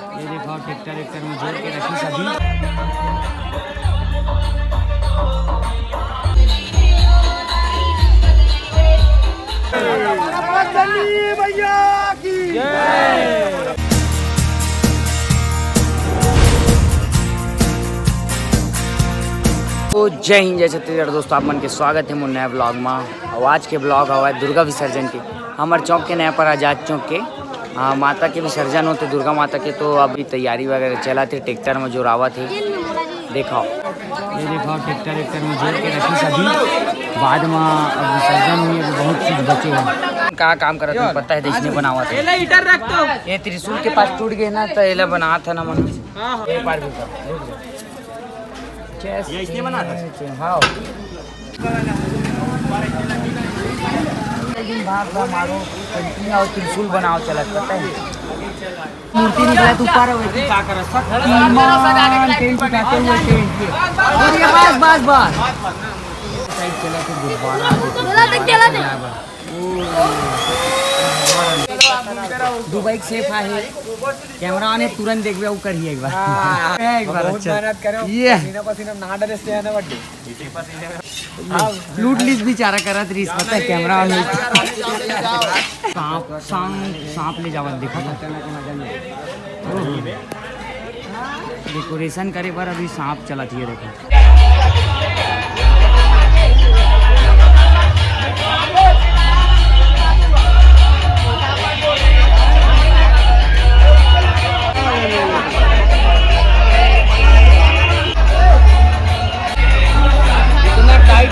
ये देखो ट्रैक्टर में जोड़ के रखी सभी। भैया की तो जय हिंद जय छत्तीसगढ़ दोस्तों, आप मन के स्वागत है मोर नया ब्लॉग में। और आज के ब्लॉग हवा दुर्गा विसर्जन के हमारे चौक के नया पर आजाद चौक के माता के विसर्जन होते दुर्गा माता के। तो अभी तैयारी वगैरह चला थे, ट्रैक्टर में जोड़ावा थे। देखो ये देखो ट्रैक्टर में जोड़ के रखी सभी। बाद में अब विसर्जन हुई, अभी बहुत चीज बचे हैं। कहाँ काम कर रहा था पता है, देखने बनावा था। ये त्रिशूल के पास टूट गए ना, तो एला बना था ना मन एक बार भी ये बना था। हाँ मारो और त्रिशूल बनाओ चला, पता है मूर्ति निकला तो ऊपर क्या कर दुबई सेफ है। कैमरा ने तुरंत देख वो करिए एक बार एक बार अच्छा ये लूट लीस बेचारा करत रही पता है कैमरा में। सांप ले जावत देखो डेकोरेशन करे पर अभी सांप चला थी देखो।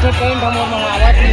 टेंट हम मंगावा थी।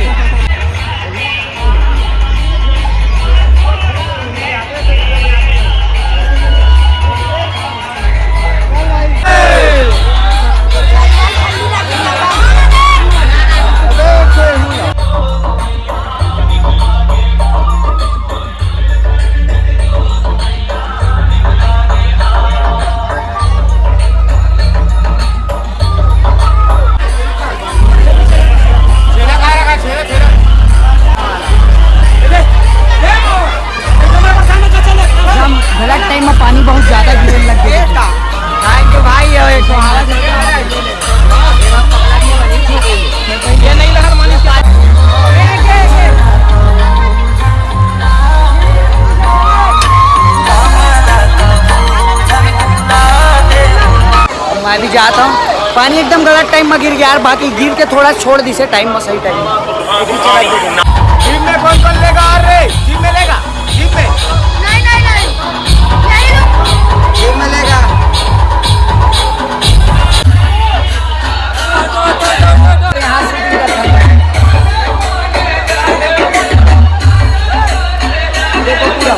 गलत टाइम में पानी बहुत ज्यादा गिरने लग गया भाई। ये नहीं लगा मैं भी जाता हूँ। पानी एकदम गलत टाइम में गिर गया यार, बाकी गिर के थोड़ा छोड़ दी से टाइम में सही टाइम में। कौन कौन लेगा रे? जीप में लेगा? जीप में जीप में लेगा। यहाँ से देखो पूरा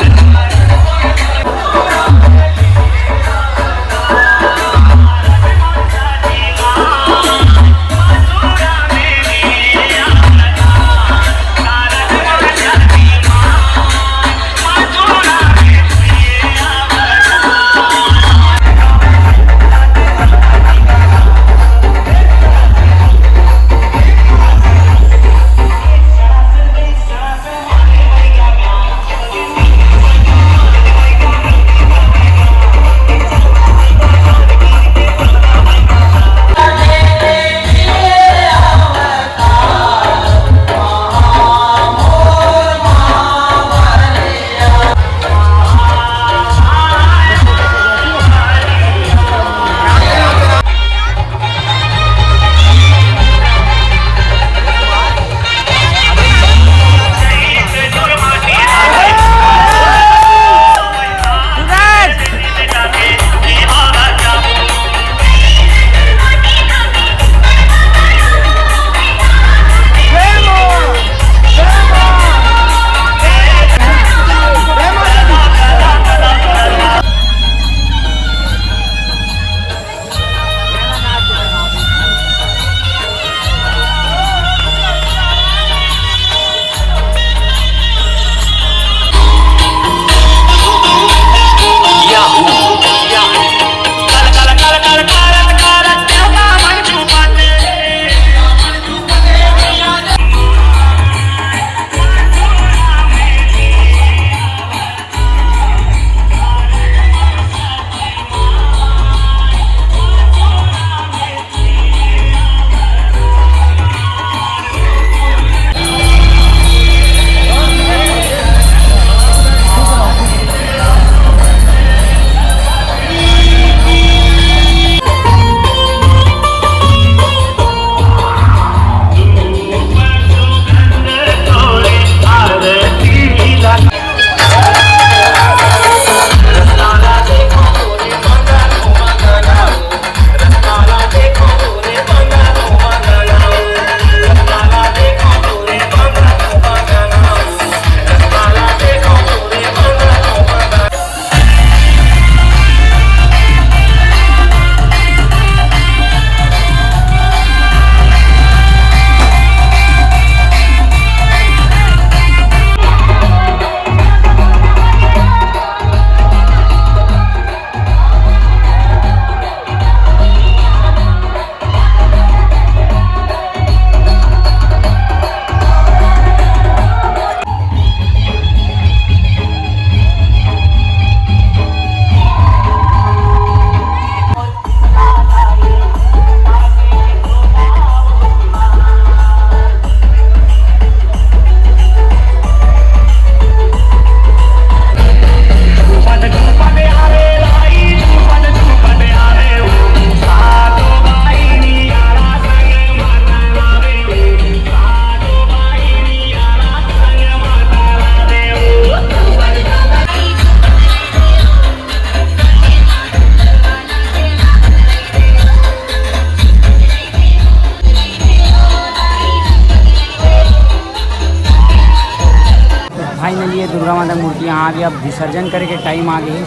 यहाँ आगे अब विसर्जन करे के टाइम आ गए,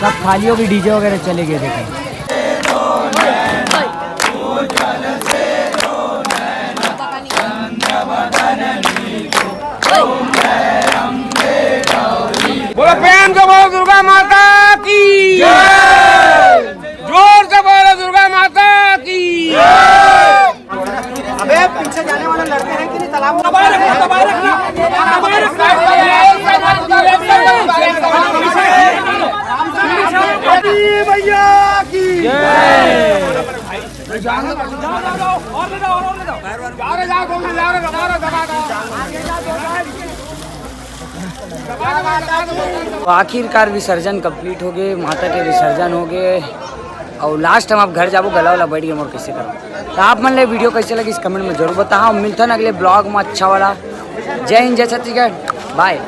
सब खाली हो गई, डीजे वगैरह चले गए। देखें बोलो प्रेम से बोलो दुर्गा माता की जोर से बोलो दुर्गा माता की। अबे पीछे जाने वाले लड़के हैं कि नहीं? तालाब भैया की तो आखिरकार विसर्जन कंप्लीट हो गए, माता के विसर्जन हो गए और लास्ट टाइम आप घर जाओ गला वाला बैठ गए और कैसे करो। तो आप मन ले वीडियो कैसे लगी इस कमेंट में जरूर बताओ। मिलता है अगले ब्लॉग में अच्छा वाला। जय हिंद, जय छत्तीसगढ़, बाय।